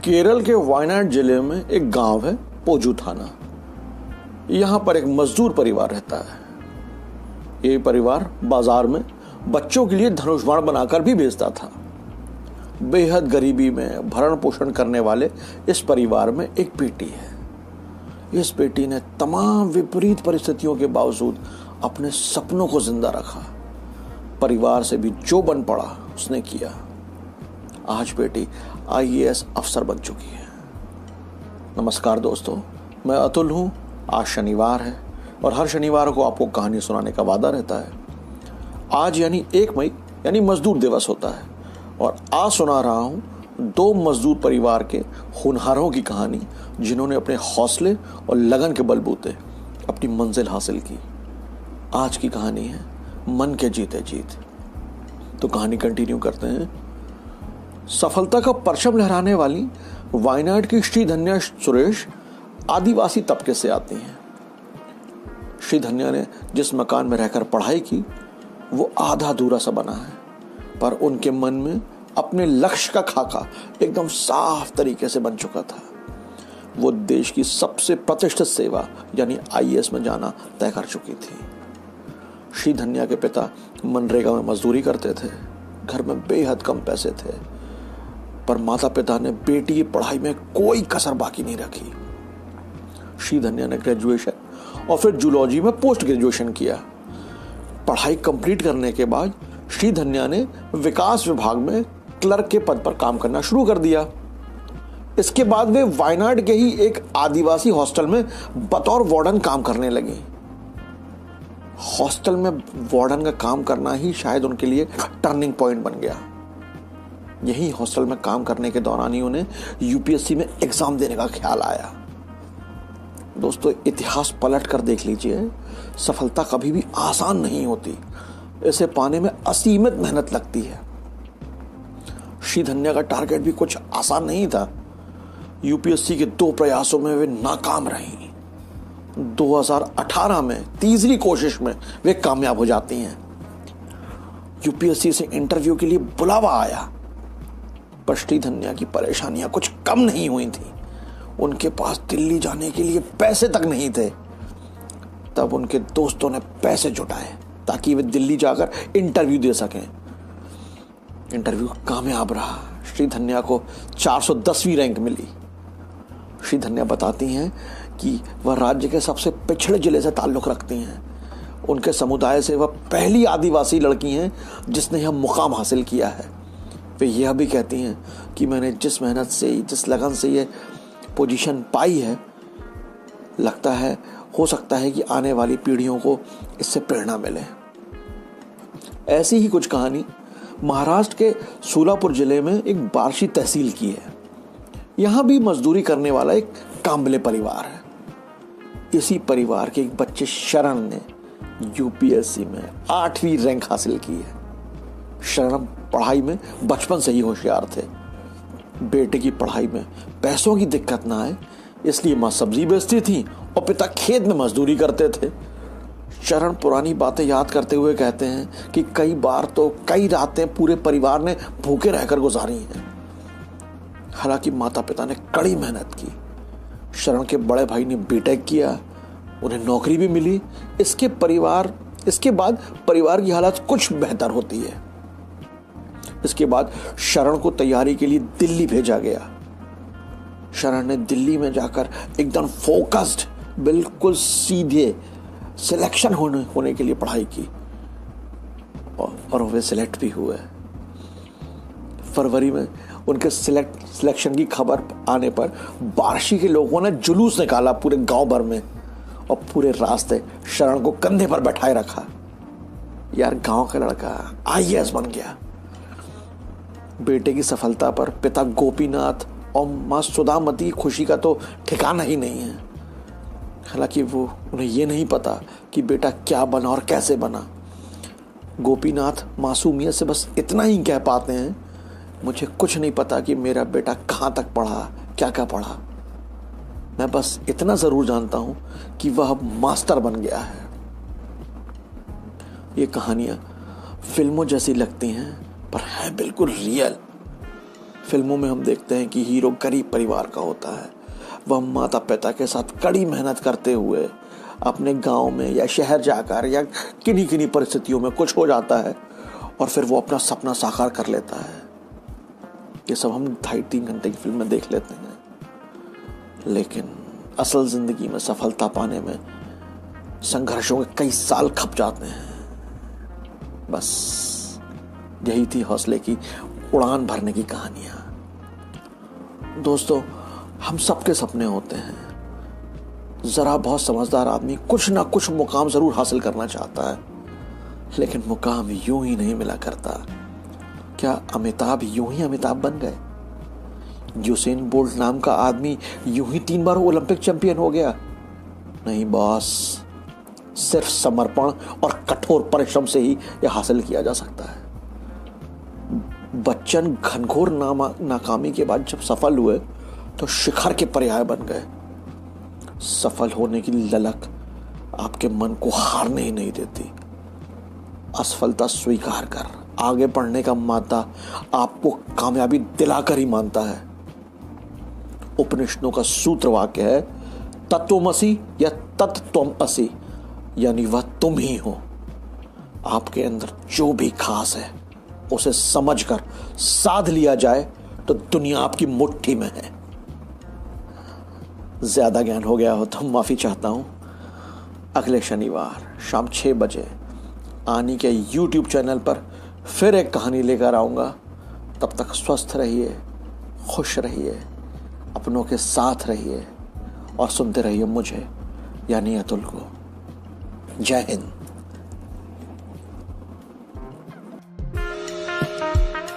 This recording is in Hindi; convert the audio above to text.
केरल के वायनाड जिले में एक गांव है पोजू थाना। यहां पर एक मजदूर परिवार रहता है। ये परिवार बाजार में बच्चों के लिए धनुष बाण बनाकर भी बेचता था। बेहद गरीबी में भरण पोषण करने वाले इस परिवार में एक बेटी है। इस बेटी ने तमाम विपरीत परिस्थितियों के बावजूद अपने सपनों को जिंदा रखा। परिवार से भी जो बन पड़ा उसने किया। आज बेटी आईएएस अफसर बन चुकी है। नमस्कार दोस्तों, मैं अतुल हूँ। आज शनिवार है और हर शनिवार को आपको कहानी सुनाने का वादा रहता है। आज यानी 1 मई यानी मजदूर दिवस होता है और आज सुना रहा हूँ 2 मजदूर परिवार के होनहारों की कहानी, जिन्होंने अपने हौसले और लगन के बलबूते अपनी मंजिल हासिल की। आज की कहानी है मन के जीते जीत। तो कहानी कंटिन्यू करते हैं। सफलता का परचम लहराने वाली वायनाड की श्रीधन्या सुरेश आदिवासी तबके से आती हैं। श्रीधन्या ने जिस मकान में रहकर पढ़ाई की वो आधा अधूरा सा बना है, पर उनके मन में अपने लक्ष्य का खाका एकदम साफ तरीके से बन चुका था। वो देश की सबसे प्रतिष्ठित सेवा यानी आईएएस में जाना तय कर चुकी थी। श्रीधन्या के पिता मनरेगा में मजदूरी करते थे। घर में बेहद कम पैसे थे, पर माता पिता ने बेटी की पढ़ाई में कोई कसर बाकी नहीं रखी। श्रीधन्या ने ग्रेजुएशन और फिर जूलॉजी में पोस्ट ग्रेजुएशन किया। पढ़ाई कंप्लीट करने के बाद श्रीधन्या ने विकास विभाग में क्लर्क के पद पर काम करना शुरू कर दिया। इसके बाद वे वायनाड के ही एक आदिवासी हॉस्टल में बतौर वार्डन काम करने लगी। हॉस्टल में वार्डन का काम करना ही शायद उनके लिए टर्निंग पॉइंट बन गया। यही हॉस्टल में काम करने के दौरान ही उन्हें यूपीएससी में एग्जाम देने का ख्याल आया। दोस्तों, इतिहास पलट कर देख लीजिए, सफलता कभी भी आसान नहीं होती। इसे पाने में असीमित मेहनत लगती है। श्रीधन्या का टारगेट भी कुछ आसान नहीं था। यूपीएससी के 2 प्रयासों में वे नाकाम रहीं। 2018 में तीसरी कोशिश में वे कामयाब हो जाती हैं। यूपीएससी से इंटरव्यू के लिए बुलावा आया, पर श्रीधन्या की परेशानियां कुछ कम नहीं हुई थी। उनके पास दिल्ली जाने के लिए पैसे तक नहीं थे। तब उनके दोस्तों ने पैसे जुटाए ताकि वे दिल्ली जाकर इंटरव्यू दे सकें। इंटरव्यू कामयाब रहा। श्रीधन्या को 410वीं रैंक मिली। श्रीधन्या बताती हैं कि वह राज्य के सबसे पिछड़े जिले से ताल्लुक़ रखती हैं। उनके समुदाय से वह पहली आदिवासी लड़की हैं जिसने यह मुकाम हासिल किया है। वे यह भी कहती हैं कि मैंने जिस मेहनत से, जिस लगन से ये पोजीशन पाई है, लगता है हो सकता है कि आने वाली पीढ़ियों को इससे प्रेरणा मिले। ऐसी ही कुछ कहानी महाराष्ट्र के सोलापुर जिले में एक बार्शी तहसील की है। यहाँ भी मजदूरी करने वाला एक कांबले परिवार है। इसी परिवार के एक बच्चे शरण ने यूपीएससी में 8वीं रैंक हासिल की है। शरण पढ़ाई में बचपन से ही होशियार थे। बेटे की पढ़ाई में पैसों की दिक्कत ना आए इसलिए माँ सब्जी बेचती थी और पिता खेत में मजदूरी करते थे। शरण पुरानी बातें याद करते हुए कहते हैं कि कई बार तो कई रातें पूरे परिवार ने भूखे रहकर गुजारी हैं। हालांकि माता पिता ने कड़ी मेहनत की। शरण के बड़े भाई ने बीटेक किया, उन्हें नौकरी भी मिली। इसके बाद परिवार की हालत कुछ बेहतर होती है। इसके बाद शरण को तैयारी के लिए दिल्ली भेजा गया। शरण ने दिल्ली में जाकर एकदम फोकस्ड, बिल्कुल सीधे सिलेक्शन होने के लिए पढ़ाई की और वे सिलेक्ट भी हुए। फरवरी में उनके सिलेक्शन की खबर आने पर बार्शी के लोगों ने जुलूस निकाला पूरे गांव भर में और पूरे रास्ते शरण को कंधे पर बैठाए रखा। यार, गांव का लड़का आईएएस बन गया। बेटे की सफलता पर पिता गोपीनाथ और माँ सुधामती खुशी का तो ठिकाना ही नहीं है। हालांकि उन्हें ये नहीं पता कि बेटा क्या बना और कैसे बना। गोपीनाथ मासूमियत से बस इतना ही कह पाते हैं, मुझे कुछ नहीं पता कि मेरा बेटा कहाँ तक पढ़ा, क्या क्या पढ़ा। मैं बस इतना ज़रूर जानता हूँ कि वह मास्टर बन गया है। ये कहानियाँ फिल्मों जैसी लगती हैं पर है बिल्कुल रियल। फिल्मों में हम देखते हैं कि हीरो गरीब परिवार का होता है, वह माता पिता के साथ कड़ी मेहनत करते हुए अपने गांव में या शहर जाकर या किन्हीं किन्हीं परिस्थितियों में कुछ हो जाता है और फिर वो अपना सपना साकार कर लेता है। ये सब हम 2.5-3 घंटे की फिल्म में देख लेते हैं, लेकिन असल जिंदगी में सफलता पाने में संघर्षों के कई साल खप जाते हैं। बस यही थी हौसले की उड़ान भरने की कहानियां। दोस्तों, हम सबके सपने होते हैं। जरा बहुत समझदार आदमी कुछ ना कुछ मुकाम जरूर हासिल करना चाहता है, लेकिन मुकाम यूं ही नहीं मिला करता। क्या अमिताभ यूं ही अमिताभ बन गए? यूसेन बोल्ट नाम का आदमी यूं ही 3 बार ओलंपिक चैंपियन हो गया? नहीं बॉस, सिर्फ समर्पण और कठोर परिश्रम से ही यह हासिल किया जा सकता है। बच्चन घनघोर नाकामी के बाद जब सफल हुए तो शिखर के पर्याय बन गए। सफल होने की ललक आपके मन को हारने ही नहीं देती। असफलता स्वीकार कर आगे बढ़ने का मादा आपको कामयाबी दिलाकर ही मानता है। उपनिषदों का सूत्र वाक्य है, तत्वमसि या तत्त्वम असि, यानी वह तुम ही हो। आपके अंदर जो भी खास है उसे समझकर साध लिया जाए तो दुनिया आपकी मुट्ठी में है। ज्यादा ज्ञान हो गया हो तो माफी चाहता हूं। अगले शनिवार शाम 6 बजे आनी के YouTube चैनल पर फिर एक कहानी लेकर आऊंगा। तब तक स्वस्थ रहिए, खुश रहिए, अपनों के साथ रहिए और सुनते रहिए मुझे यानी अतुल को। जय हिंद।